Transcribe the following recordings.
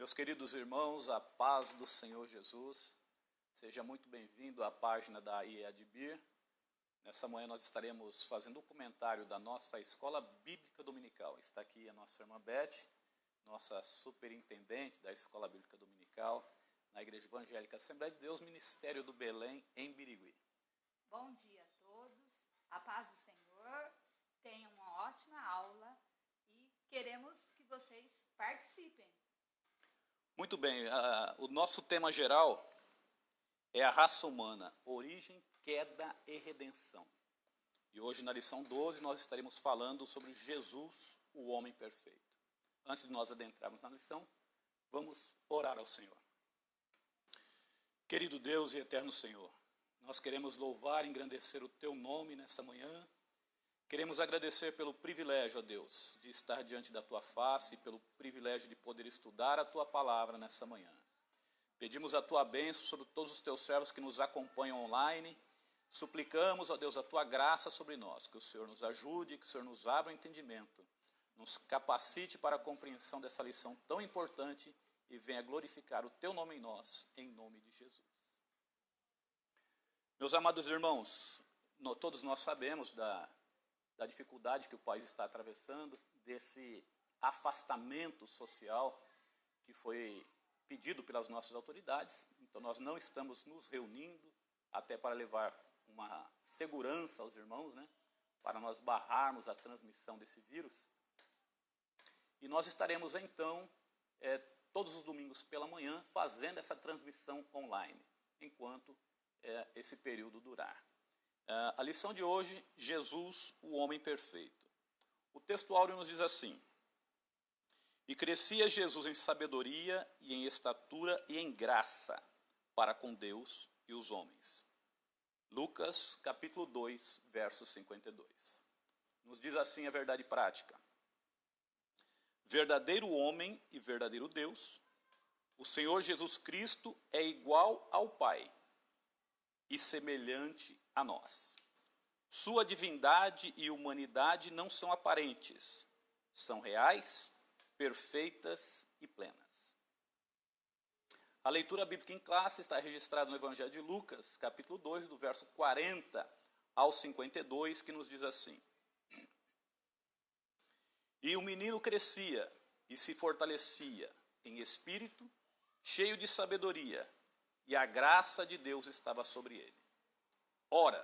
Meus queridos irmãos, a paz do Senhor Jesus, seja muito bem-vindo à página da IEADBIR. Nessa manhã nós estaremos fazendo um comentário da nossa Escola Bíblica Dominical. Está aqui a nossa irmã Beth, nossa superintendente da Escola Bíblica Dominical, na Igreja Evangélica Assembleia de Deus, Ministério do Belém, em Birigui. Bom dia a todos, a paz do Senhor, tenham uma ótima aula e queremos que vocês participem. Muito bem, o nosso tema geral é a raça humana, origem, queda e redenção. E hoje na lição 12 nós estaremos falando sobre Jesus, o homem perfeito. Antes de nós adentrarmos na lição, vamos orar ao Senhor. Querido Deus e eterno Senhor, nós queremos louvar e engrandecer o Teu nome nessa manhã. Queremos agradecer pelo privilégio, ó Deus, de estar diante da Tua face, pelo privilégio de poder estudar a Tua palavra nessa manhã. Pedimos a Tua bênção sobre todos os Teus servos que nos acompanham online. Suplicamos, ó Deus, a Tua graça sobre nós, que o Senhor nos ajude, que o Senhor nos abra o entendimento, nos capacite para a compreensão dessa lição tão importante e venha glorificar o Teu nome em nós, em nome de Jesus. Meus amados irmãos, todos nós sabemos da dificuldade que o país está atravessando, desse afastamento social que foi pedido pelas nossas autoridades. Então nós não estamos nos reunindo até para levar uma segurança aos irmãos, né, para nós barrarmos a transmissão desse vírus. E nós estaremos então, todos os domingos pela manhã, fazendo essa transmissão online, enquanto esse período durar. A lição de hoje, Jesus, o homem perfeito. O texto áureo nos diz assim: E crescia Jesus em sabedoria e em estatura e em graça para com Deus e os homens. Lucas, capítulo 2, verso 52. Nos diz assim a verdade prática: Verdadeiro homem e verdadeiro Deus, o Senhor Jesus Cristo é igual ao Pai e semelhante a nós. Sua divindade e humanidade não são aparentes, são reais, perfeitas e plenas. A leitura bíblica em classe está registrada no Evangelho de Lucas, capítulo 2, do verso 40 ao 52, que nos diz assim: E o menino crescia e se fortalecia em espírito, cheio de sabedoria, e a graça de Deus estava sobre ele. Ora,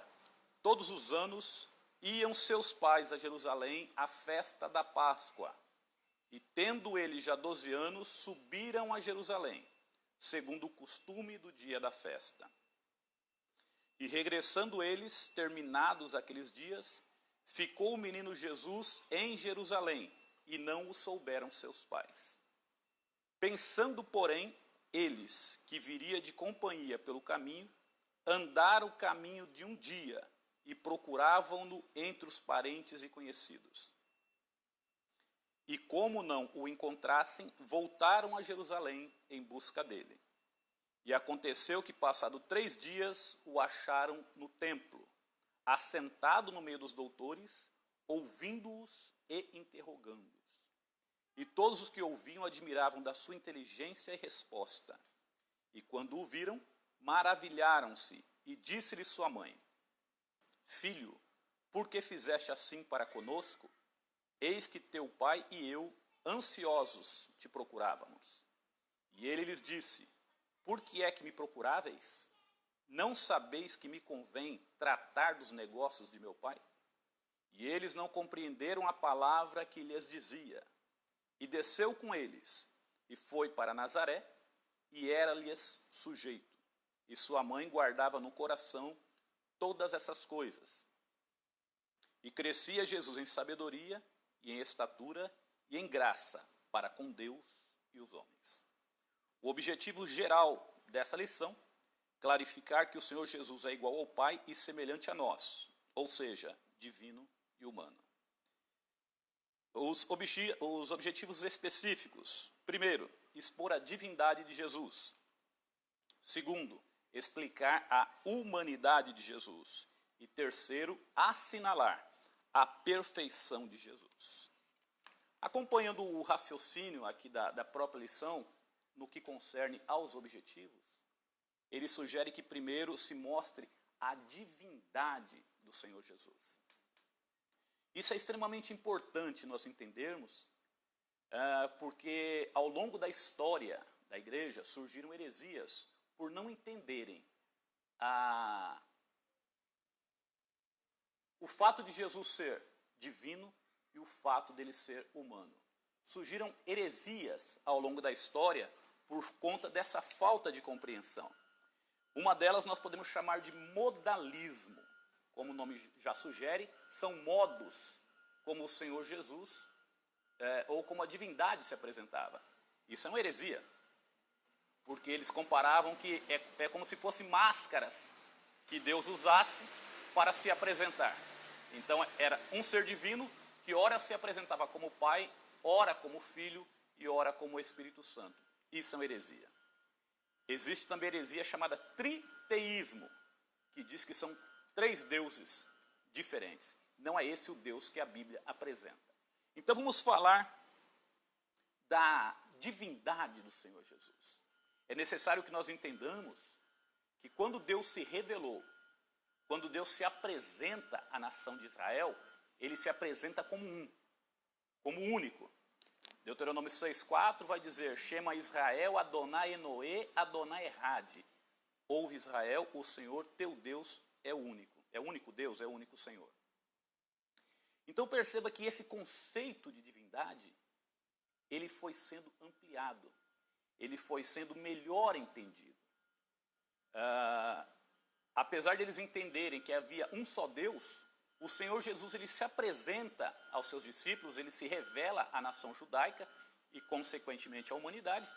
todos os anos iam seus pais a Jerusalém à festa da Páscoa, e tendo ele já 12 anos, subiram a Jerusalém, segundo o costume do dia da festa. E regressando eles, terminados aqueles dias, ficou o menino Jesus em Jerusalém, e não o souberam seus pais. Pensando, porém, eles, que viria de companhia pelo caminho, andaram o caminho de um dia e procuravam-no entre os parentes e conhecidos. E como não o encontrassem, voltaram a Jerusalém em busca dele. E aconteceu que, passado 3 dias, o acharam no templo, assentado no meio dos doutores, ouvindo-os e interrogando-os. E todos os que ouviam admiravam da sua inteligência e resposta. E quando o viram, maravilharam-se, e disse-lhe sua mãe: Filho, por que fizeste assim para conosco? Eis que teu pai e eu, ansiosos, te procurávamos. E ele lhes disse: Por que é que me procuráveis? Não sabeis que me convém tratar dos negócios de meu pai? E eles não compreenderam a palavra que lhes dizia. E desceu com eles, e foi para Nazaré, e era-lhes sujeito. E sua mãe guardava no coração todas essas coisas. E crescia Jesus em sabedoria, e em estatura, e em graça, para com Deus e os homens. O objetivo geral dessa lição, clarificar que o Senhor Jesus é igual ao Pai e semelhante a nós, ou seja, divino e humano. Os objetivos específicos: primeiro, expor a divindade de Jesus. Segundo, explicar a humanidade de Jesus. E terceiro, assinalar a perfeição de Jesus. Acompanhando o raciocínio aqui da própria lição, no que concerne aos objetivos, ele sugere que primeiro se mostre a divindade do Senhor Jesus. Isso é extremamente importante nós entendermos, porque ao longo da história da igreja surgiram heresias por não entenderem o fato de Jesus ser divino e o fato dele ser humano. Surgiram heresias ao longo da história por conta dessa falta de compreensão. Uma delas nós podemos chamar de modalismo. Como o nome já sugere, são modos como o Senhor Jesus ou como a divindade se apresentava. Isso é uma heresia, porque eles comparavam que é como se fossem máscaras que Deus usasse para se apresentar. Então era um ser divino que ora se apresentava como Pai, ora como Filho e ora como Espírito Santo. Isso é uma heresia. Existe também a heresia chamada triteísmo, que diz que são 3 deuses diferentes. Não é esse o Deus que a Bíblia apresenta. Então vamos falar da divindade do Senhor Jesus. É necessário que nós entendamos que quando Deus se revelou, quando Deus se apresenta à nação de Israel, ele se apresenta como como único. Deuteronômio 6,4 vai dizer: Shema Israel, Adonai Enoê, Adonai Errade. Ouve Israel, o Senhor teu Deus é único. É o único Deus, é o único Senhor. Então perceba que esse conceito de divindade, ele foi sendo ampliado. Ele foi sendo melhor entendido. Apesar de eles entenderem que havia um só Deus, o Senhor Jesus ele se apresenta aos seus discípulos, ele se revela à nação judaica e, consequentemente, à humanidade.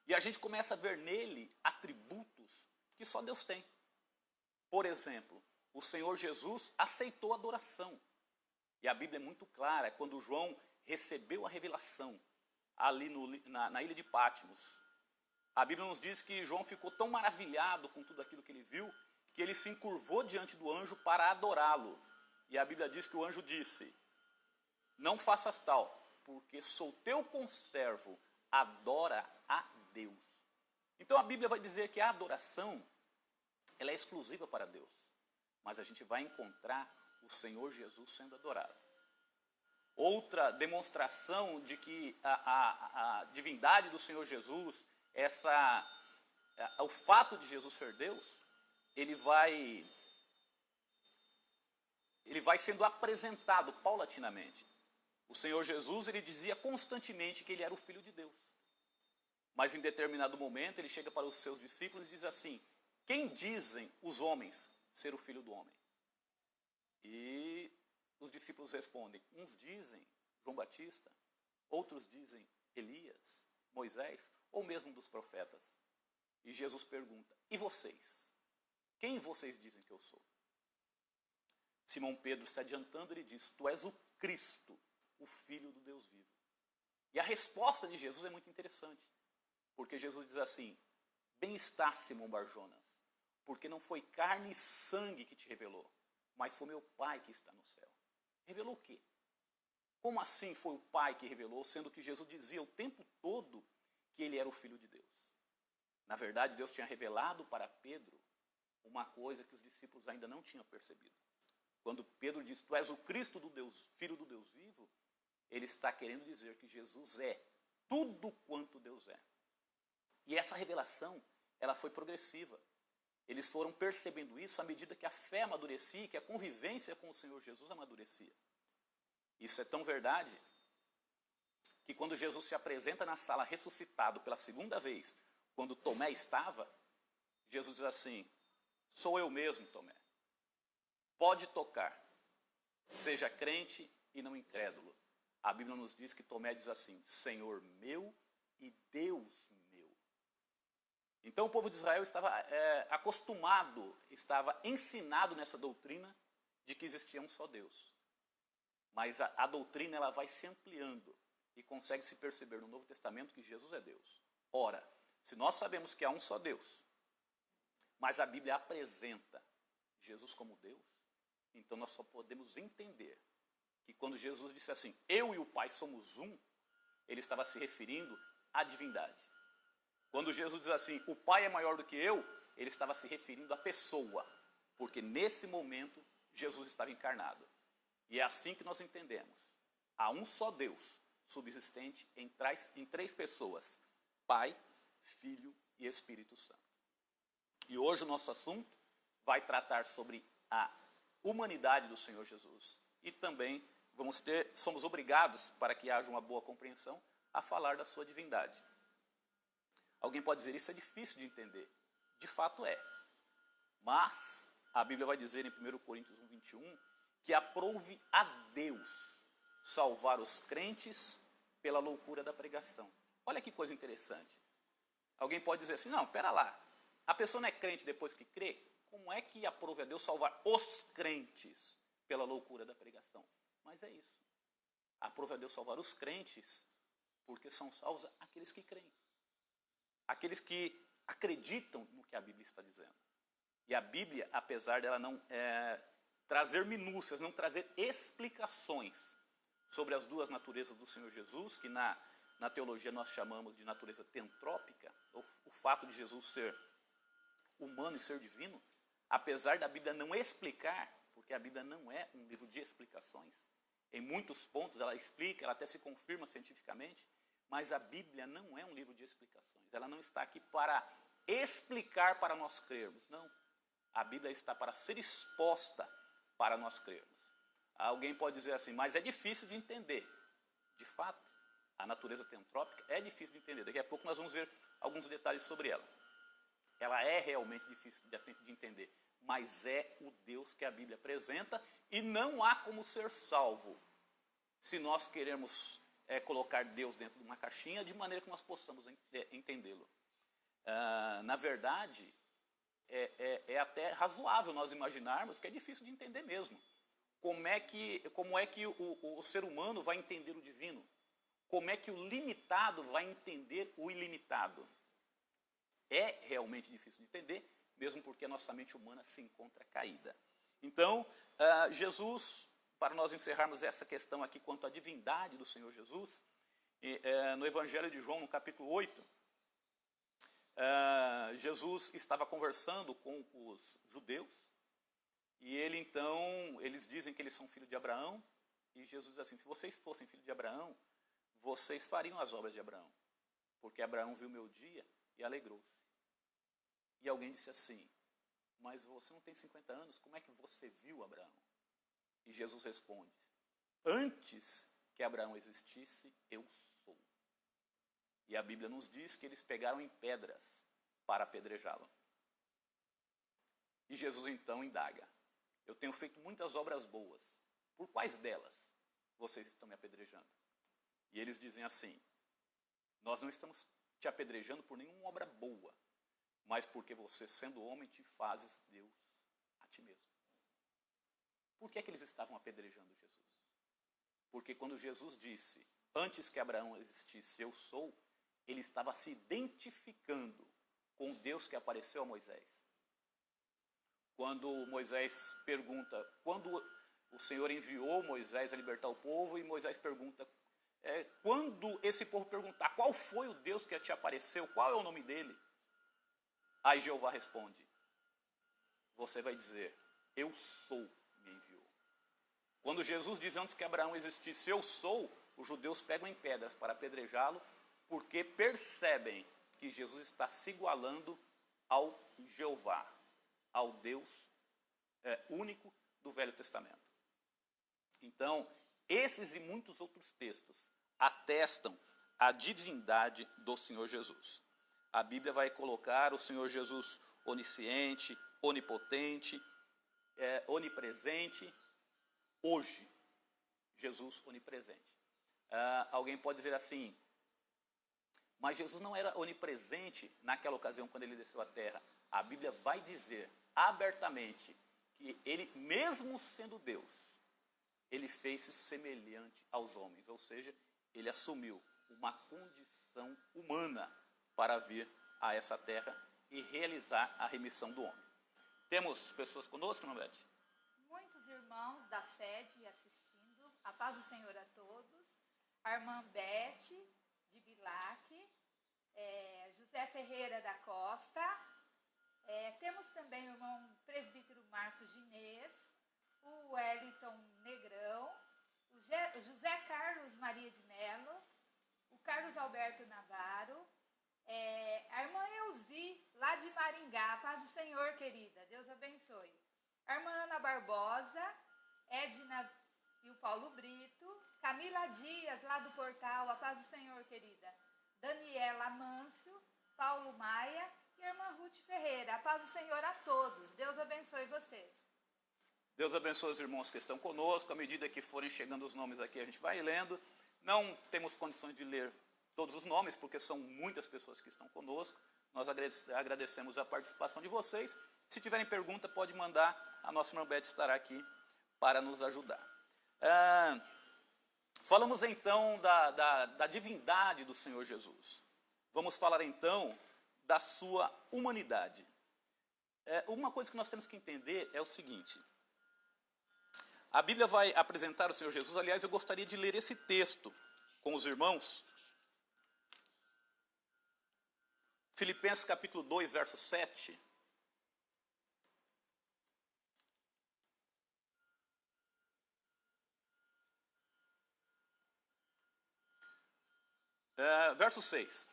E a gente começa a ver nele atributos que só Deus tem. Por exemplo, o Senhor Jesus aceitou a adoração. E a Bíblia é muito clara, quando João recebeu a revelação ali na ilha de Patmos. A Bíblia nos diz que João ficou tão maravilhado com tudo aquilo que ele viu, que ele se encurvou diante do anjo para adorá-lo. E a Bíblia diz que o anjo disse: não faças tal, porque sou teu conservo, adora a Deus. Então a Bíblia vai dizer que a adoração, ela é exclusiva para Deus. Mas a gente vai encontrar o Senhor Jesus sendo adorado. Outra demonstração de que a divindade do Senhor Jesus, o fato de Jesus ser Deus, ele vai sendo apresentado paulatinamente. O Senhor Jesus, ele dizia constantemente que ele era o Filho de Deus. Mas em determinado momento, ele chega para os seus discípulos e diz assim: quem dizem os homens ser o Filho do Homem? E os discípulos respondem: uns dizem João Batista, outros dizem Elias, Moisés, ou mesmo dos profetas. E Jesus pergunta: e vocês? Quem vocês dizem que eu sou? Simão Pedro, se adiantando, ele diz: tu és o Cristo, o Filho do Deus vivo. E a resposta de Jesus é muito interessante, porque Jesus diz assim: bem está, Simão Barjonas, porque não foi carne e sangue que te revelou, mas foi meu Pai que está no céu. Revelou o quê? Como assim foi o Pai que revelou, sendo que Jesus dizia o tempo todo que ele era o Filho de Deus? Na verdade, Deus tinha revelado para Pedro uma coisa que os discípulos ainda não tinham percebido. Quando Pedro diz: tu és o Cristo do Deus, Filho do Deus vivo, ele está querendo dizer que Jesus é tudo quanto Deus é. E essa revelação, ela foi progressiva. Eles foram percebendo isso à medida que a fé amadurecia e que a convivência com o Senhor Jesus amadurecia. Isso é tão verdade que quando Jesus se apresenta na sala ressuscitado pela segunda vez, quando Tomé estava, Jesus diz assim: sou eu mesmo, Tomé. Pode tocar, seja crente e não incrédulo. A Bíblia nos diz que Tomé diz assim: Senhor meu e Deus meu. Então o povo de Israel estava acostumado, estava ensinado nessa doutrina de que existia um só Deus. Mas a doutrina ela vai se ampliando e consegue se perceber no Novo Testamento que Jesus é Deus. Ora, se nós sabemos que há um só Deus, mas a Bíblia apresenta Jesus como Deus, então nós só podemos entender que quando Jesus disse assim: eu e o Pai somos um, ele estava se referindo a divindade. Quando Jesus diz assim, o Pai é maior do que eu, ele estava se referindo à pessoa, porque nesse momento Jesus estava encarnado. E é assim que nós entendemos. Há um só Deus, subsistente em três pessoas, Pai, Filho e Espírito Santo. E hoje o nosso assunto vai tratar sobre a humanidade do Senhor Jesus. E também somos obrigados, para que haja uma boa compreensão, a falar da sua divindade. Alguém pode dizer, isso é difícil de entender. De fato é. Mas a Bíblia vai dizer em 1 Coríntios 1:21, que aprouve a Deus salvar os crentes pela loucura da pregação. Olha que coisa interessante. Alguém pode dizer assim, não, pera lá, a pessoa não é crente depois que crê? Como é que aprove a Deus salvar os crentes pela loucura da pregação? Mas é isso. Aprove a Deus salvar os crentes porque são salvos aqueles que creem. Aqueles que acreditam no que a Bíblia está dizendo. E a Bíblia, apesar dela não trazer minúcias, não trazer explicações sobre as duas naturezas do Senhor Jesus, que na teologia nós chamamos de natureza tentrópica, o fato de Jesus ser humano e ser divino, apesar da Bíblia não explicar, porque a Bíblia não é um livro de explicações, em muitos pontos ela explica, ela até se confirma cientificamente, mas a Bíblia não é um livro de explicações, ela não está aqui para explicar para nós crermos, não. A Bíblia está para ser exposta para nós crermos. Alguém pode dizer assim, mas é difícil de entender. De fato, a natureza tentrópica é difícil de entender. Daqui a pouco nós vamos ver alguns detalhes sobre ela. Ela é realmente difícil de entender, mas é o Deus que a Bíblia apresenta e não há como ser salvo se nós queremos colocar Deus dentro de uma caixinha de maneira que nós possamos entendê-lo. Na verdade, é até razoável nós imaginarmos que é difícil de entender mesmo. Como é que o ser humano vai entender o divino? Como é que o limitado vai entender o ilimitado? É realmente difícil de entender, mesmo porque a nossa mente humana se encontra caída. Então, Jesus, para nós encerrarmos essa questão aqui quanto à divindade do Senhor Jesus, no Evangelho de João, no capítulo 8, Jesus estava conversando com os judeus, e eles dizem que eles são filhos de Abraão, e Jesus diz assim, se vocês fossem filhos de Abraão, vocês fariam as obras de Abraão, porque Abraão viu meu dia e alegrou-se. E alguém disse assim, mas você não tem 50 anos, como é que você viu Abraão? E Jesus responde, antes que Abraão existisse, eu sou. E a Bíblia nos diz que eles pegaram em pedras para apedrejá-lo. E Jesus então indaga, eu tenho feito muitas obras boas, por quais delas vocês estão me apedrejando? E eles dizem assim, nós não estamos te apedrejando por nenhuma obra boa, mas porque você, sendo homem, te fazes Deus a ti mesmo. Por que é que eles estavam apedrejando Jesus? Porque quando Jesus disse, antes que Abraão existisse, eu sou, ele estava se identificando com o Deus que apareceu a Moisés. Quando Moisés pergunta, quando o Senhor enviou Moisés a libertar o povo, e Moisés pergunta, quando esse povo perguntar, qual foi o Deus que te apareceu, qual é o nome dele? Aí Jeová responde, você vai dizer, eu sou, me enviou. Quando Jesus diz antes que Abraão existisse, eu sou, os judeus pegam em pedras para apedrejá-lo, porque percebem que Jesus está se igualando ao Jeová, ao Deus único do Velho Testamento. Então, esses e muitos outros textos atestam a divindade do Senhor Jesus. A Bíblia vai colocar o Senhor Jesus onisciente, onipotente, onipresente, hoje, Jesus onipresente. Alguém pode dizer assim, mas Jesus não era onipresente naquela ocasião quando ele desceu à terra. A Bíblia vai dizer abertamente que ele, mesmo sendo Deus, ele fez-se semelhante aos homens, ou seja, ele assumiu uma condição humana para vir a essa terra e realizar a remissão do homem. Temos pessoas conosco, não, Beth? Muitos irmãos da sede assistindo. A paz do Senhor a todos. A irmã Beth, de Bilac, José Ferreira da Costa. Temos também o irmão presbítero Marcos Ginês, o Wellington Negrão, o José Carlos Maria de Mello, o Carlos Alberto Navarro, a irmã Elzi, lá de Maringá. Paz do Senhor, querida. Deus abençoe. A irmã Ana Barbosa, Edna e o Paulo Brito, Camila Dias, lá do Portal. A paz do Senhor, querida. Daniela Mâncio, Paulo Maia e a irmã Ruth Ferreira. A paz do Senhor a todos. Deus abençoe vocês. Deus abençoe os irmãos que estão conosco. À medida que forem chegando os nomes aqui, a gente vai lendo. Não temos condições de ler todos os nomes, porque são muitas pessoas que estão conosco. Nós agradecemos a participação de vocês. Se tiverem pergunta, pode mandar. A nossa irmã Beth estará aqui para nos ajudar. Falamos então da divindade do Senhor Jesus. Vamos falar então da sua humanidade. Uma coisa que nós temos que entender é o seguinte. A Bíblia vai apresentar o Senhor Jesus. Aliás, eu gostaria de ler esse texto com os irmãos. Filipenses capítulo 2, verso 7. Verso 6.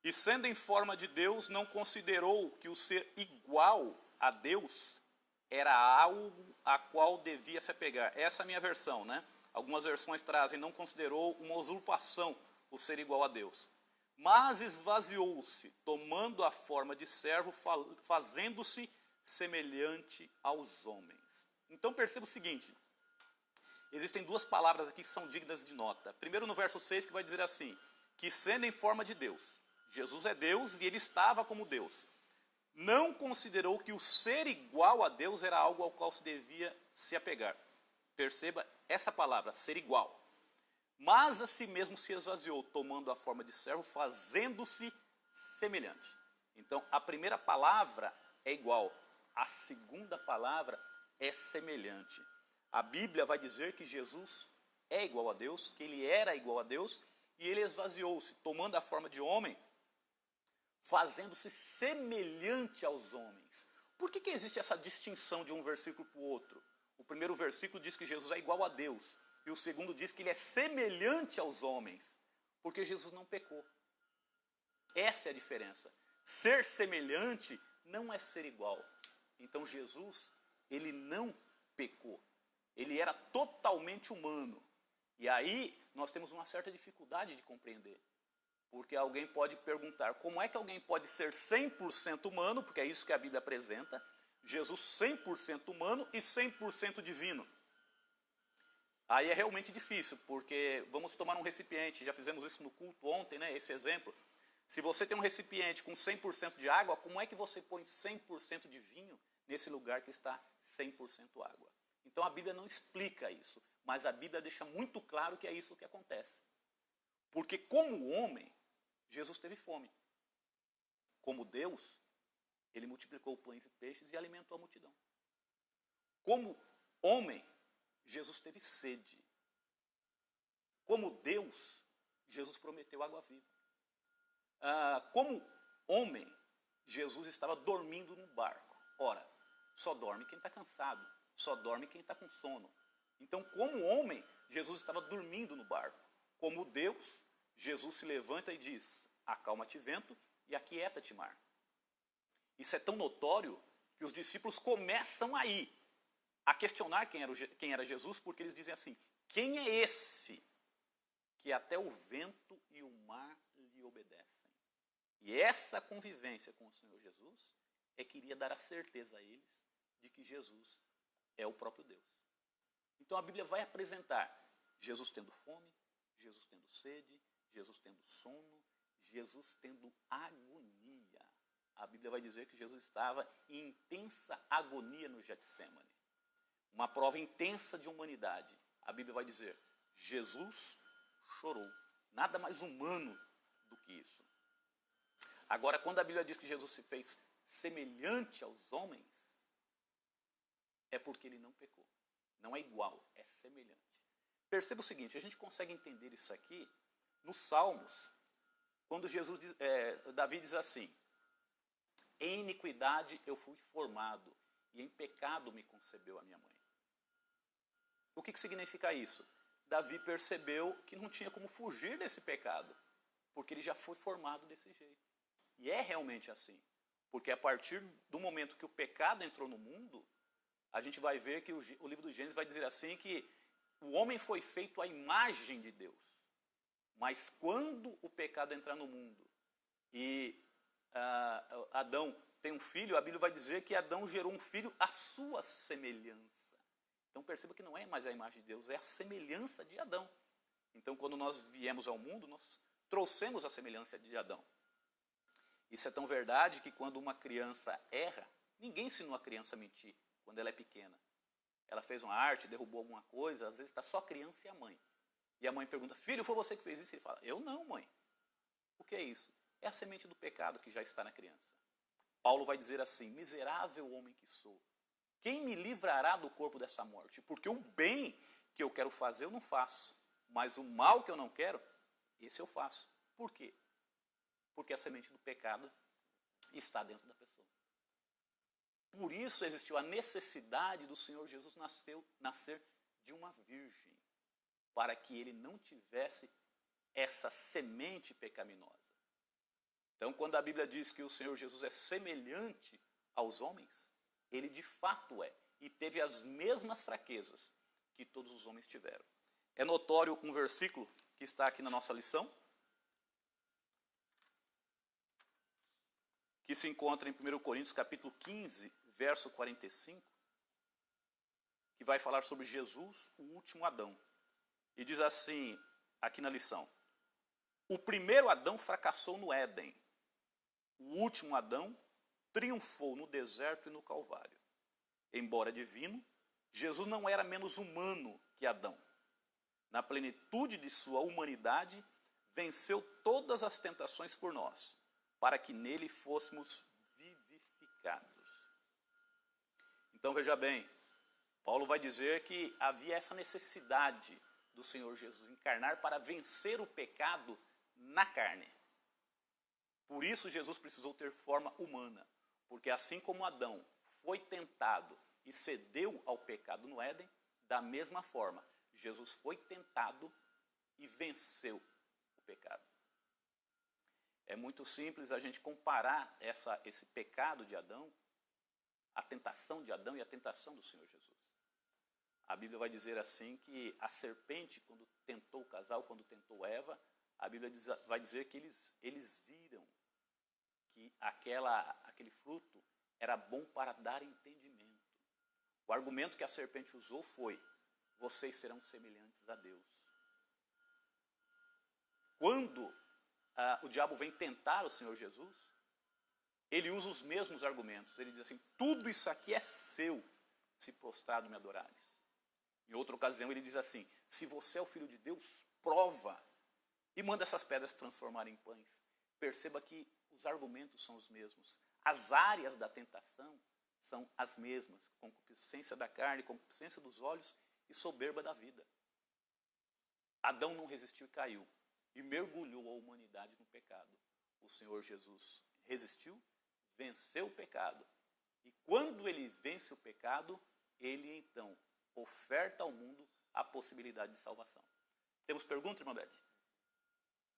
E sendo em forma de Deus, não considerou que o ser igual a Deus era algo a qual devia se apegar. Essa é a minha versão, né? Algumas versões trazem, não considerou uma usurpação o ser igual a Deus. Mas esvaziou-se, tomando a forma de servo, fazendo-se semelhante aos homens. Então perceba o seguinte, existem duas palavras aqui que são dignas de nota. Primeiro no verso 6 que vai dizer assim, que sendo em forma de Deus, Jesus é Deus e ele estava como Deus. Não considerou que o ser igual a Deus era algo ao qual se devia se apegar. Perceba essa palavra, ser igual. Mas a si mesmo se esvaziou, tomando a forma de servo, fazendo-se semelhante. Então, a primeira palavra é igual. A segunda palavra é semelhante. A Bíblia vai dizer que Jesus é igual a Deus, que ele era igual a Deus, e ele esvaziou-se, tomando a forma de homem, fazendo-se semelhante aos homens. Por que existe essa distinção de um versículo para o outro? O primeiro versículo diz que Jesus é igual a Deus. E o segundo diz que ele é semelhante aos homens. Porque Jesus não pecou. Essa é a diferença. Ser semelhante não é ser igual. Então Jesus, ele não pecou. Ele era totalmente humano. E aí nós temos uma certa dificuldade de compreender. Porque alguém pode perguntar, como é que alguém pode ser 100% humano, porque é isso que a Bíblia apresenta, Jesus 100% humano e 100% divino. Aí é realmente difícil, porque vamos tomar um recipiente, já fizemos isso no culto ontem, né, esse exemplo. Se você tem um recipiente com 100% de água, como é que você põe 100% de vinho nesse lugar que está 100% água? Então a Bíblia não explica isso, mas a Bíblia deixa muito claro que é isso que acontece. Porque como homem, Jesus teve fome. Como Deus, ele multiplicou pães e peixes e alimentou a multidão. Como homem, Jesus teve sede. Como Deus, Jesus prometeu água viva. Como homem, Jesus estava dormindo no barco. Ora, só dorme quem está cansado, só dorme quem está com sono. Então, como homem, Jesus estava dormindo no barco. Como Deus, Jesus se levanta e diz, acalma-te vento e aquieta-te mar. Isso é tão notório que os discípulos começam aí a questionar quem era Jesus, porque eles dizem assim, quem é esse que até o vento e o mar lhe obedecem? E essa convivência com o Senhor Jesus é que iria dar a certeza a eles de que Jesus é o próprio Deus. Então a Bíblia vai apresentar Jesus tendo fome, Jesus tendo sede, Jesus tendo sono, Jesus tendo agonia. A Bíblia vai dizer que Jesus estava em intensa agonia no Getsemane. Uma prova intensa de humanidade. A Bíblia vai dizer, Jesus chorou. Nada mais humano do que isso. Agora, quando a Bíblia diz que Jesus se fez semelhante aos homens, é porque ele não pecou. Não é igual, é semelhante. Perceba o seguinte, a gente consegue entender isso aqui nos Salmos. quando Davi diz assim: em iniquidade eu fui formado, e em pecado me concebeu a minha mãe. O que significa isso? Davi percebeu que não tinha como fugir desse pecado, porque ele já foi formado desse jeito. E é realmente assim. Porque a partir do momento que o pecado entrou no mundo, a gente vai ver que o livro do Gênesis vai dizer assim que o homem foi feito à imagem de Deus. Mas quando o pecado entrar no mundo e Adão tem um filho, a Bíblia vai dizer que Adão gerou um filho à sua semelhança. Então perceba que não é mais a imagem de Deus, é a semelhança de Adão. Então quando nós viemos ao mundo, nós trouxemos a semelhança de Adão. Isso é tão verdade que quando uma criança erra, ninguém ensinou a criança a mentir quando ela é pequena. Ela fez uma arte, derrubou alguma coisa, às vezes está só a criança e a mãe. E a mãe pergunta: filho, foi você que fez isso? Ele fala: eu não, mãe. O que é isso? É a semente do pecado que já está na criança. Paulo vai dizer assim: miserável homem que sou, quem me livrará do corpo dessa morte? Porque o bem que eu quero fazer eu não faço, mas o mal que eu não quero, esse eu faço. Por quê? Porque a semente do pecado está dentro da pessoa. Por isso existiu a necessidade do Senhor Jesus nascer de uma virgem, para que ele não tivesse essa semente pecaminosa. Então, quando a Bíblia diz que o Senhor Jesus é semelhante aos homens, ele de fato é, e teve as mesmas fraquezas que todos os homens tiveram. É notório um versículo que está aqui na nossa lição, que se encontra em 1 Coríntios capítulo 15, verso 45, que vai falar sobre Jesus, o último Adão. E diz assim, aqui na lição: o primeiro Adão fracassou no Éden, o último Adão triunfou no deserto e no Calvário. Embora divino, Jesus não era menos humano que Adão. Na plenitude de sua humanidade, venceu todas as tentações por nós, para que nele fôssemos vivificados. Então veja bem, Paulo vai dizer que havia essa necessidade do Senhor Jesus encarnar para vencer o pecado na carne. Por isso Jesus precisou ter forma humana, porque assim como Adão foi tentado e cedeu ao pecado no Éden, da mesma forma, Jesus foi tentado e venceu o pecado. É muito simples a gente comparar esse pecado de Adão, a tentação de Adão e a tentação do Senhor Jesus. A Bíblia vai dizer assim que a serpente, quando tentou o casal, quando tentou Eva, a Bíblia vai dizer que eles viram que aquele fruto era bom para dar entendimento. O argumento que a serpente usou foi: vocês serão semelhantes a Deus. Quando o diabo vem tentar o Senhor Jesus, ele usa os mesmos argumentos. Ele diz assim: tudo isso aqui é seu, se prostrado me adorares. Em outra ocasião ele diz assim: se você é o Filho de Deus, prova e manda essas pedras se transformarem em pães. Perceba que os argumentos são os mesmos. As áreas da tentação são as mesmas: concupiscência da carne, concupiscência dos olhos e soberba da vida. Adão não resistiu e caiu, e mergulhou a humanidade no pecado. O Senhor Jesus resistiu, venceu o pecado. E quando ele vence o pecado, ele então oferta ao mundo a possibilidade de salvação. Temos pergunta, irmã Beth?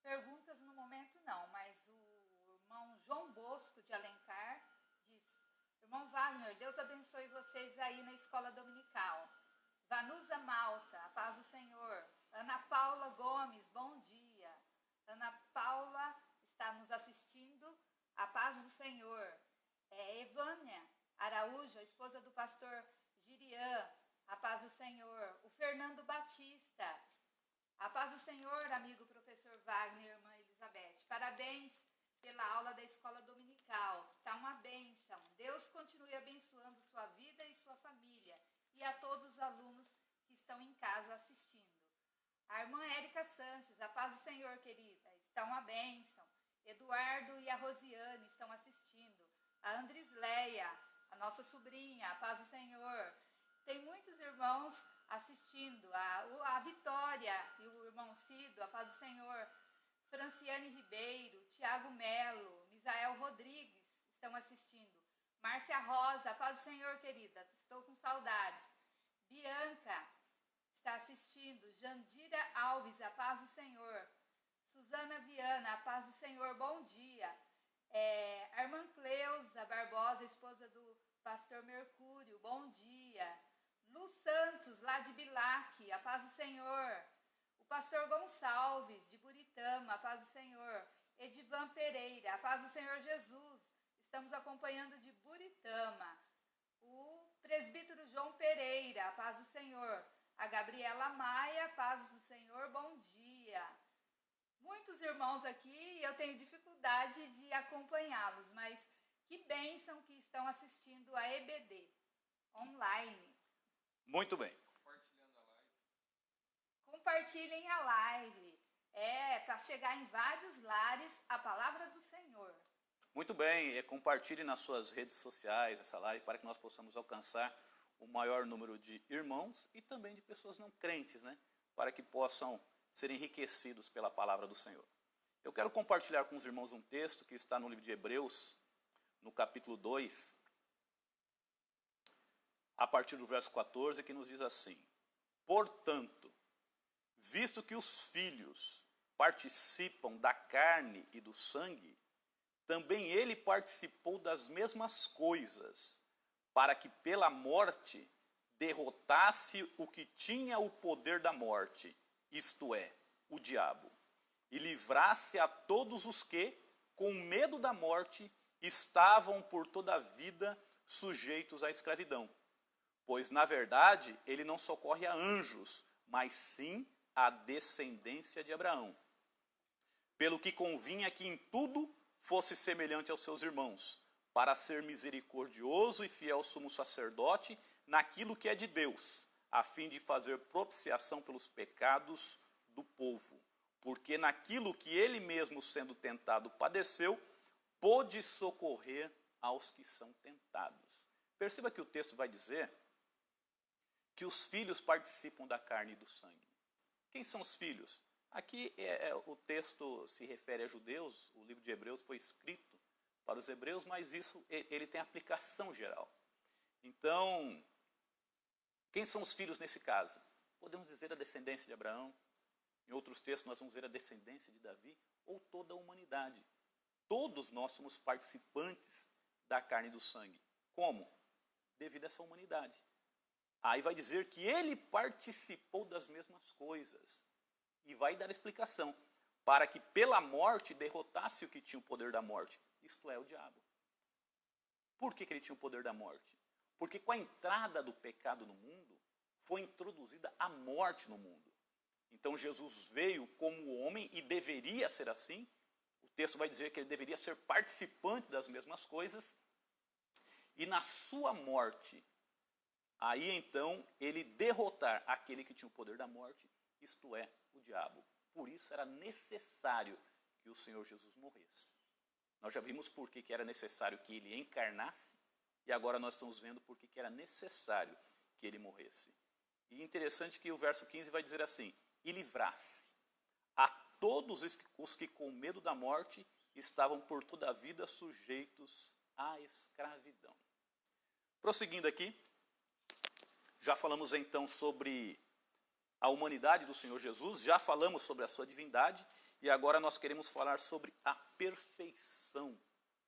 Perguntas no momento não, mas o irmão João Bosco de Alencar diz: irmão Wagner, Deus abençoe vocês aí na escola dominical. Vanusa Malta, a paz do Senhor. Ana Paula Gomes, bom dia. Ana Paula está nos assistindo, a paz do Senhor. Evânia Araújo, a esposa do pastor Girian, a paz do Senhor. O Fernando Batista, a paz do Senhor, amigo professor Wagner, irmã Elizabeth. Parabéns pela aula da escola dominical. Está uma bênção. Deus continue abençoando sua vida e sua família. E a todos os alunos que estão em casa assistindo. A irmã Érica Sanches, a paz do Senhor, querida. Está uma bênção. Eduardo e a Rosiane estão assistindo. A Andrisleia, a nossa sobrinha, a paz do Senhor. Tem muitos irmãos assistindo. A Vitória e o irmão Cido, a paz do Senhor. Franciane Ribeiro, estão assistindo. Márcia Rosa, paz do Senhor, querida, estou com saudades. Bianca está assistindo. Jandira Alves, a paz do Senhor. Suzana Viana, a paz do Senhor, bom dia. Armand Cleusa Barbosa, esposa do pastor Mercúrio, bom dia. Lu Santos, lá de Bilac, a paz do Senhor. O pastor Gonçalves, de Buritama, a paz do Senhor. Edivan Pereira, a paz do Senhor Jesus, estamos acompanhando de Buritama. O presbítero João Pereira, a paz do Senhor. A Gabriela Maia, a paz do Senhor, bom dia. Muitos irmãos aqui, eu tenho dificuldade de acompanhá-los, mas que bênção que estão assistindo a EBD, online. Muito bem. Compartilhem a live. Para chegar em vários lares a palavra do Senhor. Muito bem, compartilhe nas suas redes sociais essa live para que nós possamos alcançar o maior número de irmãos e também de pessoas não crentes, né? Para que possam ser enriquecidos pela palavra do Senhor. Eu quero compartilhar com os irmãos um texto que está no livro de Hebreus, no capítulo 2, a partir do verso 14, que nos diz assim: portanto, visto que os filhos participam da carne e do sangue, também ele participou das mesmas coisas, para que pela morte derrotasse o que tinha o poder da morte, isto é, o diabo, e livrasse a todos os que, com medo da morte, estavam por toda a vida sujeitos à escravidão. Pois, na verdade, ele não socorre a anjos, mas sim a descendência de Abraão. Pelo que convinha que em tudo fosse semelhante aos seus irmãos, para ser misericordioso e fiel sumo sacerdote naquilo que é de Deus, a fim de fazer propiciação pelos pecados do povo. Porque naquilo que ele mesmo, sendo tentado, padeceu, pôde socorrer aos que são tentados. Perceba que o texto vai dizer que os filhos participam da carne e do sangue. Quem são os filhos? Aqui o texto se refere a judeus, o livro de Hebreus foi escrito para os hebreus, mas isso ele tem aplicação geral. Então, quem são os filhos nesse caso? Podemos dizer a descendência de Abraão, em outros textos nós vamos ver a descendência de Davi, ou toda a humanidade. Todos nós somos participantes da carne e do sangue. Como? Devido a essa humanidade. Aí vai dizer que ele participou das mesmas coisas. E vai dar explicação. Para que pela morte derrotasse o que tinha o poder da morte. Isto é, o diabo. Por que ele tinha o poder da morte? Porque com a entrada do pecado no mundo, foi introduzida a morte no mundo. Então Jesus veio como homem e deveria ser assim. O texto vai dizer que ele deveria ser participante das mesmas coisas. E na sua morte, aí então ele derrotar aquele que tinha o poder da morte, isto é, o diabo. Por isso era necessário que o Senhor Jesus morresse. Nós já vimos por que era necessário que ele encarnasse, e agora nós estamos vendo por que era necessário que ele morresse. E interessante que o verso 15 vai dizer assim: e livrasse a todos os que com medo da morte estavam por toda a vida sujeitos à escravidão. Prosseguindo aqui, já falamos então sobre a humanidade do Senhor Jesus, já falamos sobre a sua divindade, e agora nós queremos falar sobre a perfeição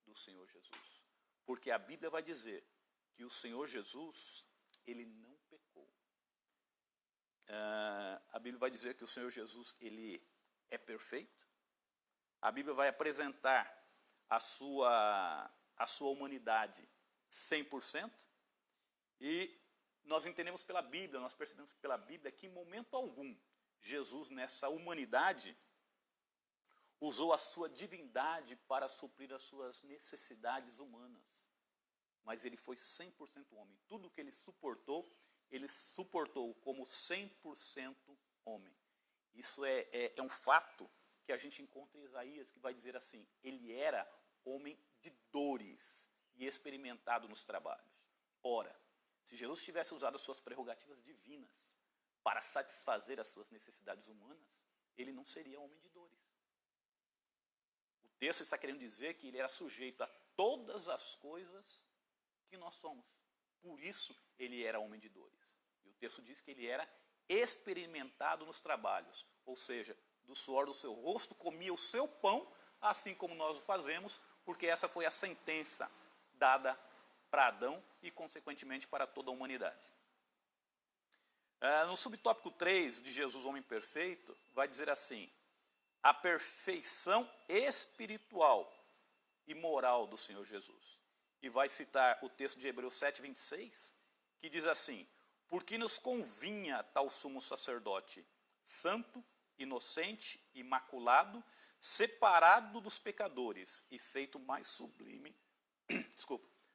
do Senhor Jesus. Porque a Bíblia vai dizer que o Senhor Jesus, ele não pecou. A Bíblia vai dizer que o Senhor Jesus, ele é perfeito. A Bíblia vai apresentar a sua humanidade 100%. E nós entendemos pela Bíblia, nós percebemos pela Bíblia que em momento algum, Jesus nessa humanidade usou a sua divindade para suprir as suas necessidades humanas. Mas ele foi 100% homem. Tudo que ele suportou como 100% homem. Isso é um fato que a gente encontra em Isaías, que vai dizer assim: ele era homem de dores e experimentado nos trabalhos. Ora, se Jesus tivesse usado as suas prerrogativas divinas para satisfazer as suas necessidades humanas, ele não seria homem de dores. O texto está querendo dizer que ele era sujeito a todas as coisas que nós somos. Por isso ele era homem de dores. E o texto diz que ele era experimentado nos trabalhos, ou seja, do suor do seu rosto comia o seu pão, assim como nós o fazemos, porque essa foi a sentença dada para Adão e, consequentemente, para toda a humanidade. No subtópico 3 de Jesus, homem perfeito, vai dizer assim: a perfeição espiritual e moral do Senhor Jesus. E vai citar o texto de Hebreus 7:26, que diz assim: porque nos convinha tal sumo sacerdote, santo, inocente, imaculado, separado dos pecadores e feito mais sublime,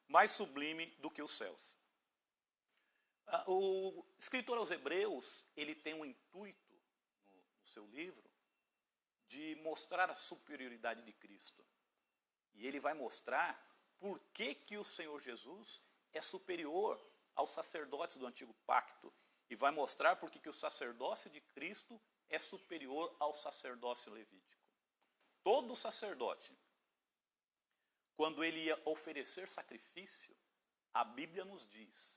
mais sublime do que os céus. O escritor aos Hebreus, ele tem um intuito no seu livro de mostrar a superioridade de Cristo. E ele vai mostrar por que o Senhor Jesus é superior aos sacerdotes do antigo pacto. E vai mostrar por que o sacerdócio de Cristo é superior ao sacerdócio levítico. Todo sacerdote, quando ele ia oferecer sacrifício, a Bíblia nos diz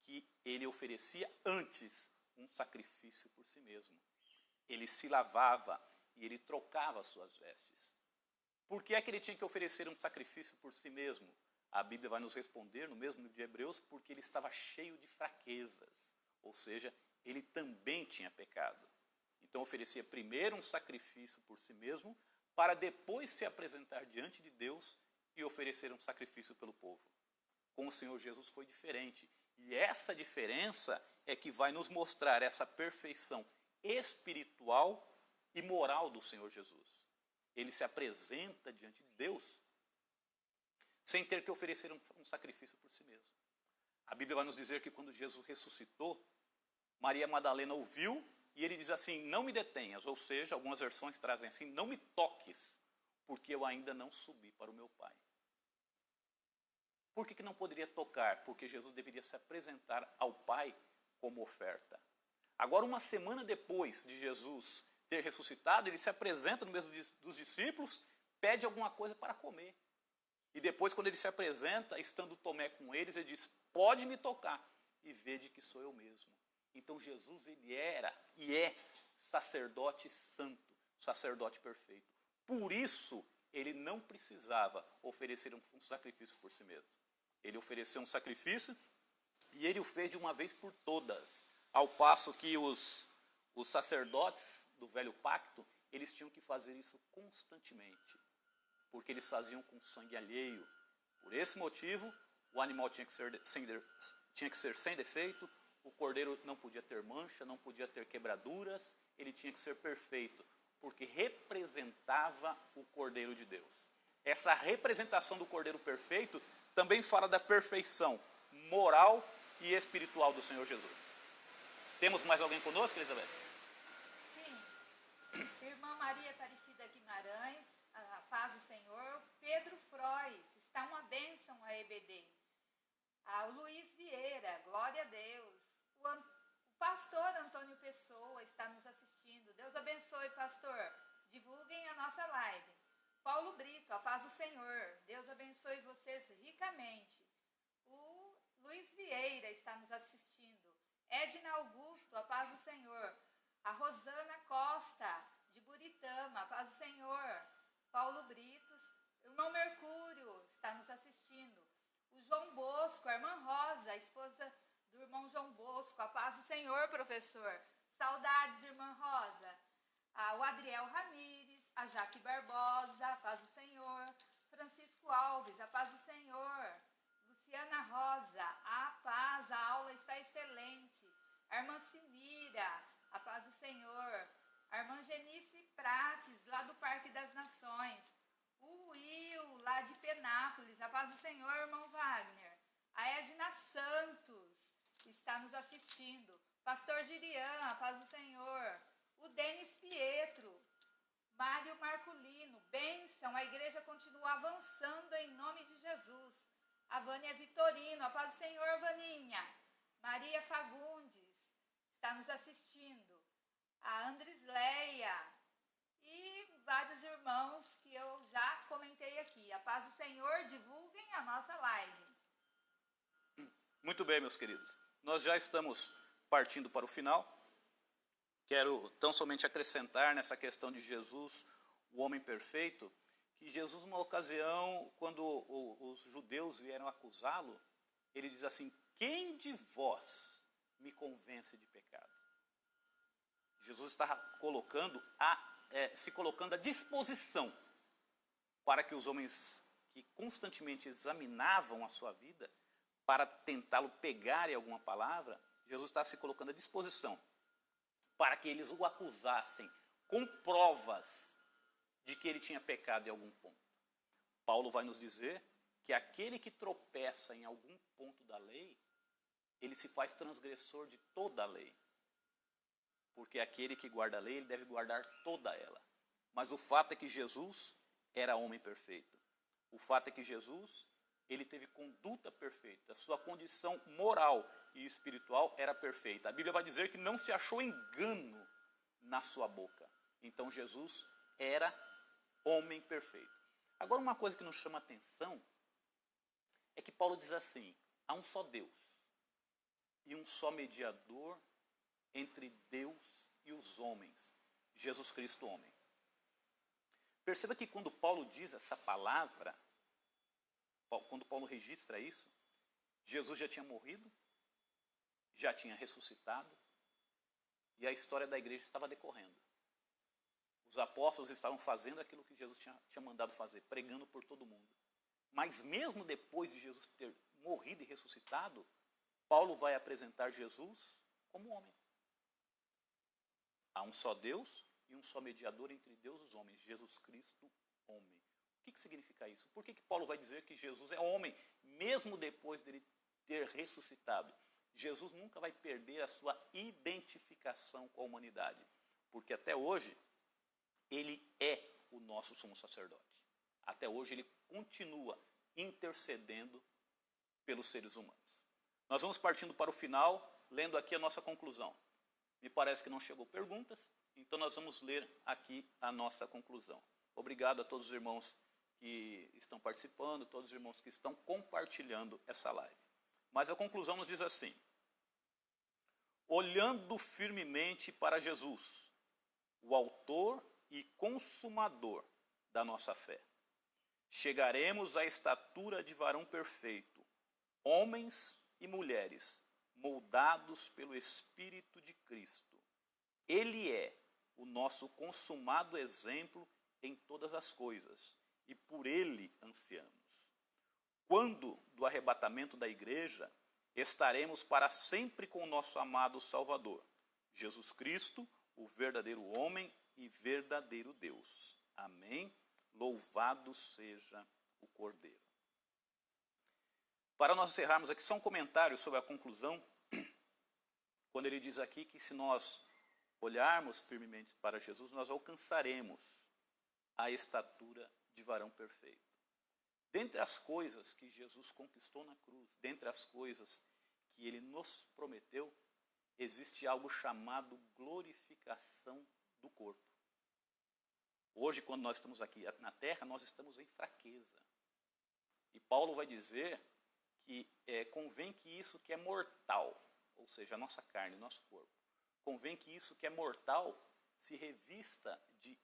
que ele oferecia antes um sacrifício por si mesmo. Ele se lavava e ele trocava as suas vestes. Por que é que ele tinha que oferecer um sacrifício por si mesmo? A Bíblia vai nos responder no mesmo livro de Hebreus, porque ele estava cheio de fraquezas, ou seja, ele também tinha pecado. Então oferecia primeiro um sacrifício por si mesmo, para depois se apresentar diante de Deus e oferecer um sacrifício pelo povo. Com o Senhor Jesus foi diferente. E essa diferença é que vai nos mostrar essa perfeição espiritual e moral do Senhor Jesus. Ele se apresenta diante de Deus sem ter que oferecer um sacrifício por si mesmo. A Bíblia vai nos dizer que quando Jesus ressuscitou, Maria Madalena o viu e ele diz assim: não me detenhas, ou seja, algumas versões trazem assim: não me toques, porque eu ainda não subi para o meu Pai. Por que não poderia tocar? Porque Jesus deveria se apresentar ao Pai como oferta. Agora, uma semana depois de Jesus ter ressuscitado, ele se apresenta no meio dos discípulos, pede alguma coisa para comer. E depois, quando ele se apresenta, estando Tomé com eles, ele diz: pode me tocar e vede que sou eu mesmo. Então Jesus, ele era e é sacerdote santo, sacerdote perfeito. Por isso, ele não precisava oferecer um sacrifício por si mesmo. Ele ofereceu um sacrifício e ele o fez de uma vez por todas. Ao passo que os sacerdotes do velho pacto, eles tinham que fazer isso constantemente, porque eles faziam com sangue alheio. Por esse motivo, o animal tinha que ser sem defeito, o cordeiro não podia ter mancha, não podia ter quebraduras, ele tinha que ser perfeito, porque representava o Cordeiro de Deus. Essa representação do Cordeiro perfeito também fala da perfeição moral e espiritual do Senhor Jesus. Temos mais alguém conosco, Elizabeth? Sim. Irmã Maria Aparecida Guimarães, a paz do Senhor. Pedro Frois, está uma bênção a EBD. O Luiz Vieira, glória a Deus. O pastor Antônio Pessoa está nos assistindo. Deus abençoe, pastor. Divulguem a nossa live. Paulo Brito, a paz do Senhor. Deus abençoe vocês ricamente. O Luiz Vieira está nos assistindo. Edna Augusto, a paz do Senhor. A Rosana Costa, de Buritama, a paz do Senhor. Paulo Britos. Irmão Mercúrio está nos assistindo. O João Bosco, a irmã Rosa, a esposa do irmão João Bosco. A paz do Senhor, professor. Saudades, irmã Rosa. O Adriel Ramires, a Jaque Barbosa, a paz do Senhor. Francisco Alves, a paz do Senhor. Luciana Rosa, a paz, a aula está excelente. A irmã Sinira, a paz do Senhor. A irmã Genice Prates, lá do Parque das Nações. O Will, lá de Penápolis, a paz do Senhor, irmão Wagner. A Edna Santos está nos assistindo. Pastor Girian, a paz do Senhor. O Denis Pietro. Mário Marculino, bênção, a igreja continua avançando em nome de Jesus. A Vânia Vitorino, a paz do Senhor, Vaninha. Maria Fagundes está nos assistindo. A Andrisleia e vários irmãos que eu já comentei aqui. A paz do Senhor, divulguem a nossa live. Muito bem, meus queridos. Nós já estamos partindo para o final. Quero tão somente acrescentar nessa questão de Jesus, o homem perfeito, que Jesus, numa ocasião, quando os judeus vieram acusá-lo, ele diz assim: quem de vós me convence de pecado? Jesus está se colocando à disposição para que os homens que constantemente examinavam a sua vida, para tentá-lo pegar em alguma palavra, Jesus está se colocando à disposição para que eles o acusassem com provas de que ele tinha pecado em algum ponto. Paulo vai nos dizer que aquele que tropeça em algum ponto da lei, ele se faz transgressor de toda a lei. Porque aquele que guarda a lei, ele deve guardar toda ela. Mas o fato é que Jesus era homem perfeito. O fato é que Jesus, ele teve conduta perfeita. A sua condição moral e espiritual era perfeita. A Bíblia vai dizer que não se achou engano na sua boca. Então Jesus era homem perfeito. Agora, uma coisa que nos chama a atenção é que Paulo diz assim: há um só Deus e um só mediador entre Deus e os homens, Jesus Cristo, homem. Perceba que quando Paulo diz essa palavra, quando Paulo registra isso, Jesus já tinha morrido, já tinha ressuscitado, e a história da igreja estava decorrendo. Os apóstolos estavam fazendo aquilo que Jesus tinha mandado fazer, pregando por todo mundo. Mas mesmo depois de Jesus ter morrido e ressuscitado, Paulo vai apresentar Jesus como homem. Há um só Deus e um só mediador entre Deus e os homens, Jesus Cristo, homem. O que significa isso? Por que Paulo vai dizer que Jesus é homem, mesmo depois dele ter ressuscitado? Jesus nunca vai perder a sua identificação com a humanidade, porque até hoje ele é o nosso sumo sacerdote. Até hoje ele continua intercedendo pelos seres humanos. Nós vamos partindo para o final, lendo aqui a nossa conclusão. Me parece que não chegou perguntas, então nós vamos ler aqui a nossa conclusão. Obrigado a todos os irmãos que estão participando, todos os irmãos que estão compartilhando essa live. Mas a conclusão nos diz assim: olhando firmemente para Jesus, o autor e consumador da nossa fé, chegaremos à estatura de varão perfeito, homens e mulheres, moldados pelo Espírito de Cristo. Ele é o nosso consumado exemplo em todas as coisas, e por ele ansiamos. Quando do arrebatamento da igreja, estaremos para sempre com o nosso amado Salvador, Jesus Cristo, o verdadeiro homem e verdadeiro Deus. Amém? Louvado seja o Cordeiro. Para nós encerrarmos aqui, só um comentário sobre a conclusão, quando ele diz aqui que se nós olharmos firmemente para Jesus, nós alcançaremos a estatura de varão perfeito. Dentre as coisas que Jesus conquistou na cruz, dentre as coisas que ele nos prometeu, existe algo chamado glorificação do corpo. Hoje, quando nós estamos aqui na terra, nós estamos em fraqueza. E Paulo vai dizer que convém que isso que é mortal, ou seja, a nossa carne, o nosso corpo, convém que isso que é mortal se revista de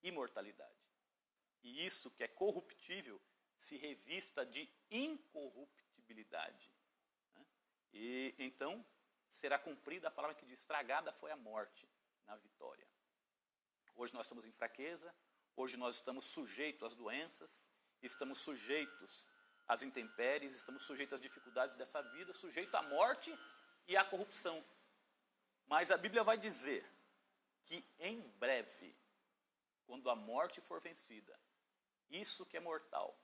imortalidade. E isso que é corruptível se revista de incorruptibilidade. Né? E então será cumprida a palavra que diz: estragada foi a morte na vitória. Hoje nós estamos em fraqueza, hoje nós estamos sujeitos às doenças, estamos sujeitos às intempéries, estamos sujeitos às dificuldades dessa vida, sujeitos à morte e à corrupção. Mas a Bíblia vai dizer que em breve, quando a morte for vencida, isso que é mortal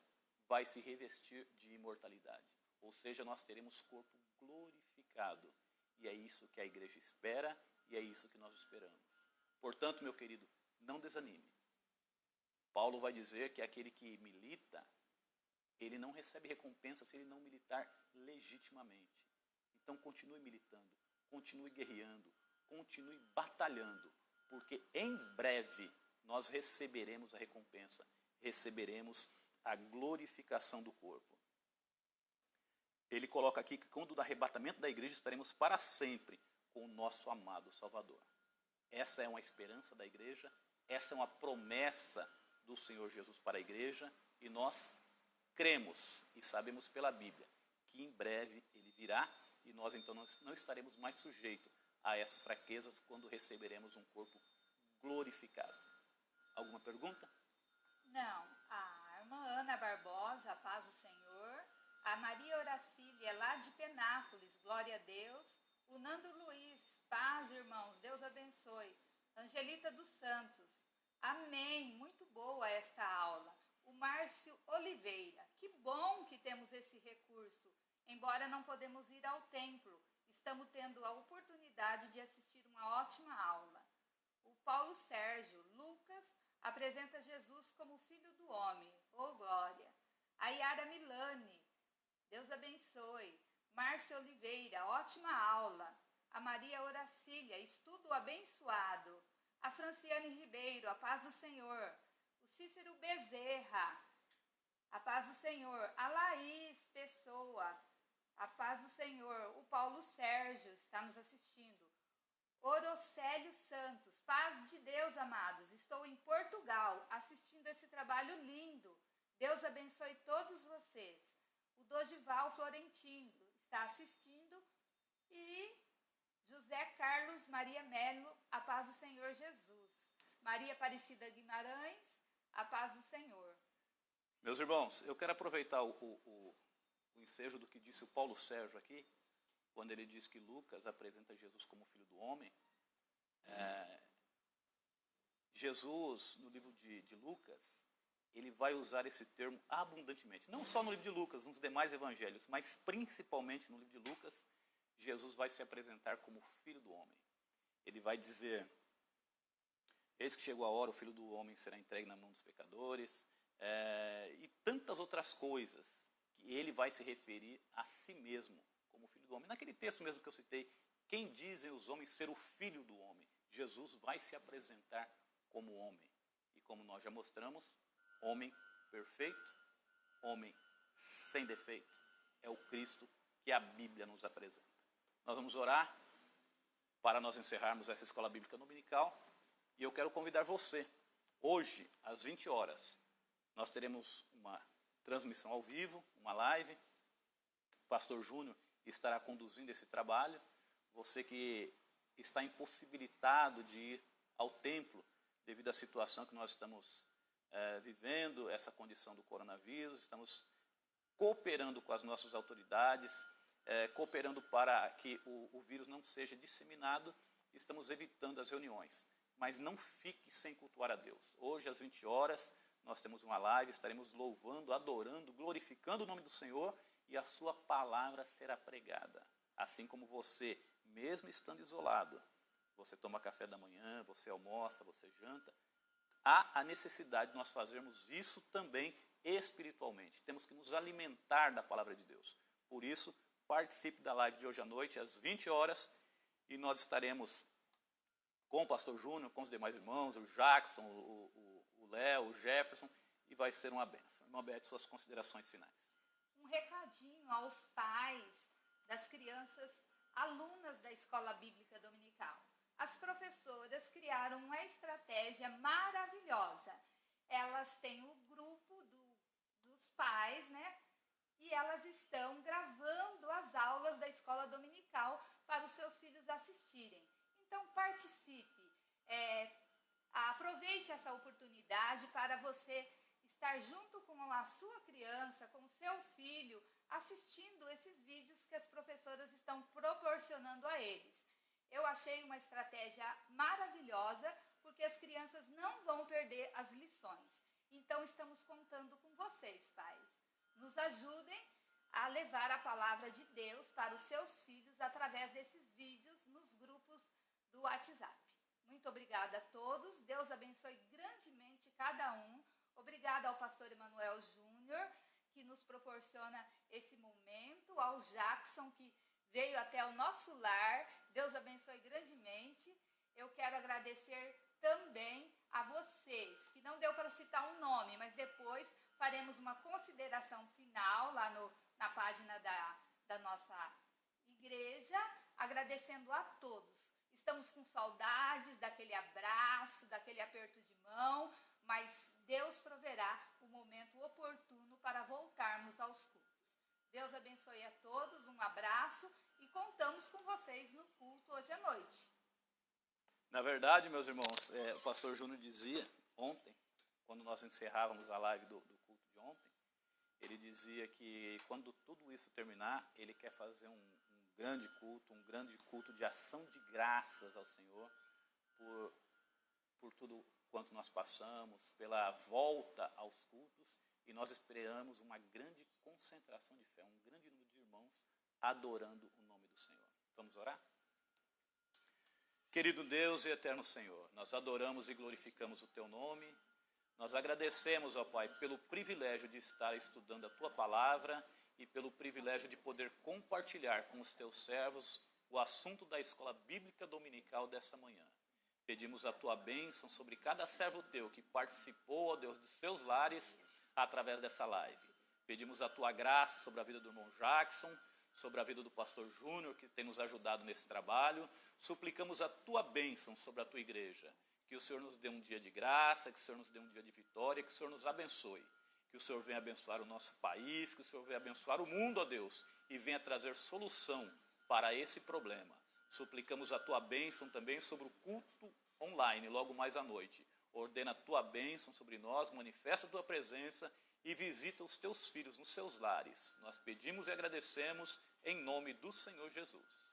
vai se revestir de imortalidade. Ou seja, nós teremos corpo glorificado. E é isso que a igreja espera e é isso que nós esperamos. Portanto, meu querido, não desanime. Paulo vai dizer que aquele que milita, ele não recebe recompensa se ele não militar legitimamente. Então continue militando, continue guerreando, continue batalhando, porque em breve nós receberemos a recompensa, receberemos a glorificação do corpo. Ele coloca aqui que quando do arrebatamento da igreja estaremos para sempre com o nosso amado Salvador. Essa é uma esperança da igreja, essa é uma promessa do Senhor Jesus para a igreja, e nós cremos e sabemos pela Bíblia que em breve Ele virá, e nós então não estaremos mais sujeitos a essas fraquezas quando receberemos um corpo glorificado. Alguma pergunta? Não. A irmã Ana Barbosa, a paz do Senhor. A Maria Horacília, lá de Penápolis, glória a Deus. O Nando Luiz, paz, irmãos, Deus abençoe. Angelita dos Santos, amém, muito boa esta aula. O Márcio Oliveira, que bom que temos esse recurso. Embora não podemos ir ao templo, estamos tendo a oportunidade de assistir uma ótima aula. O Paulo Sérgio, Lucas, apresenta Jesus como Filho do Homem. Oh, glória! A Yara Milani, Deus abençoe. Márcio Oliveira, ótima aula. A Maria Horacília, estudo abençoado. A Franciane Ribeiro, a paz do Senhor. O Cícero Bezerra, a paz do Senhor. A Laís Pessoa, a paz do Senhor. O Paulo Sérgio está nos assistindo. Orocélio Santos, paz de Deus, amados. Estou em Portugal assistindo esse trabalho lindo. Deus abençoe todos vocês. O Dorival Florentino está assistindo. E José Carlos Maria Melo, a paz do Senhor Jesus. Maria Aparecida Guimarães, a paz do Senhor. Meus irmãos, eu quero aproveitar o ensejo do que disse o Paulo Sérgio aqui, quando ele diz que Lucas apresenta Jesus como Filho do Homem. Jesus, no livro de Lucas, ele vai usar esse termo abundantemente. Não só no livro de Lucas, nos demais evangelhos, mas principalmente no livro de Lucas, Jesus vai se apresentar como Filho do Homem. Ele vai dizer: eis que chegou a hora, o Filho do Homem será entregue na mão dos pecadores, e tantas outras coisas, que ele vai se referir a si mesmo como Filho do Homem. Naquele texto mesmo que eu citei, quem dizem os homens ser o Filho do Homem? Jesus vai se apresentar como homem. E como nós já mostramos, homem perfeito, homem sem defeito. É o Cristo que a Bíblia nos apresenta. Nós vamos orar para nós encerrarmos essa escola bíblica dominical. E eu quero convidar você, hoje, às 20 horas, nós teremos uma transmissão ao vivo, uma live. O pastor Júnior estará conduzindo esse trabalho. Você que está impossibilitado de ir ao templo devido à situação que nós estamos vivendo, essa condição do coronavírus, estamos cooperando com as nossas autoridades, cooperando para que o vírus não seja disseminado, estamos evitando as reuniões. Mas não fique sem cultuar a Deus. Hoje, às 20 horas, nós temos uma live, estaremos louvando, adorando, glorificando o nome do Senhor, e a sua palavra será pregada. Assim como você, mesmo estando isolado, você toma café da manhã, você almoça, você janta, há a necessidade de nós fazermos isso também espiritualmente. Temos que nos alimentar da palavra de Deus. Por isso, participe da live de hoje à noite, às 20 horas, e nós estaremos com o pastor Júnior, com os demais irmãos, o Jackson, o Léo, o Jefferson, e vai ser uma bênção. Irmão Beto, suas considerações finais. Um recadinho aos pais das crianças alunas da Escola Bíblica Dominical. As professoras criaram uma estratégia maravilhosa. Elas têm o grupo dos pais, né? E elas estão gravando as aulas da Escola Dominical para os seus filhos assistirem. Então, participe. Aproveite essa oportunidade para você estar junto com a sua criança, com o seu filho, assistindo esses vídeos que as professoras estão proporcionando a eles. Eu achei uma estratégia maravilhosa, porque as crianças não vão perder as lições. Então, estamos contando com vocês, pais. Nos ajudem a levar a palavra de Deus para os seus filhos através desses vídeos nos grupos do WhatsApp. Muito obrigada a todos. Deus abençoe grandemente cada um. Obrigada ao pastor Emanuel Júnior, que nos proporciona esse momento, ao Jackson, que veio até o nosso lar. Deus abençoe grandemente. Eu quero agradecer também a vocês, que não deu para citar um nome, mas depois faremos faremos uma consideração final lá na página da nossa igreja, agradecendo a todos. Estamos com saudades daquele abraço, daquele aperto de mão, mas Deus proverá o momento oportuno para voltarmos aos cultos. Deus abençoe a todos, um abraço e contamos com vocês no culto hoje à noite. Na verdade, meus irmãos, o pastor Júnior dizia ontem, quando nós encerrávamos a live do culto de ontem, ele dizia que quando tudo isso terminar, ele quer fazer um grande culto de ação de graças ao Senhor por tudo quanto nós passamos, pela volta aos cultos, e nós esperamos uma grande concentração de fé, um grande número de irmãos adorando o nome do Senhor. Vamos orar? Querido Deus e eterno Senhor, nós adoramos e glorificamos o Teu nome. Nós agradecemos, ó Pai, pelo privilégio de estar estudando a Tua palavra e pelo privilégio de poder compartilhar com os Teus servos o assunto da escola bíblica dominical dessa manhã. Pedimos a Tua bênção sobre cada servo Teu que participou, ó Deus, dos seus lares através dessa live. Pedimos a Tua graça sobre a vida do irmão Jackson, sobre a vida do pastor Júnior, que tem nos ajudado nesse trabalho. Suplicamos a Tua bênção sobre a Tua igreja. Que o Senhor nos dê um dia de graça, que o Senhor nos dê um dia de vitória, que o Senhor nos abençoe. Que o Senhor venha abençoar o nosso país, que o Senhor venha abençoar o mundo, ó Deus, e venha trazer solução para esse problema. Suplicamos a Tua bênção também sobre o culto online, logo mais à noite. Ordena a Tua bênção sobre nós, manifesta a Tua presença e visita os Teus filhos nos seus lares. Nós pedimos e agradecemos em nome do Senhor Jesus.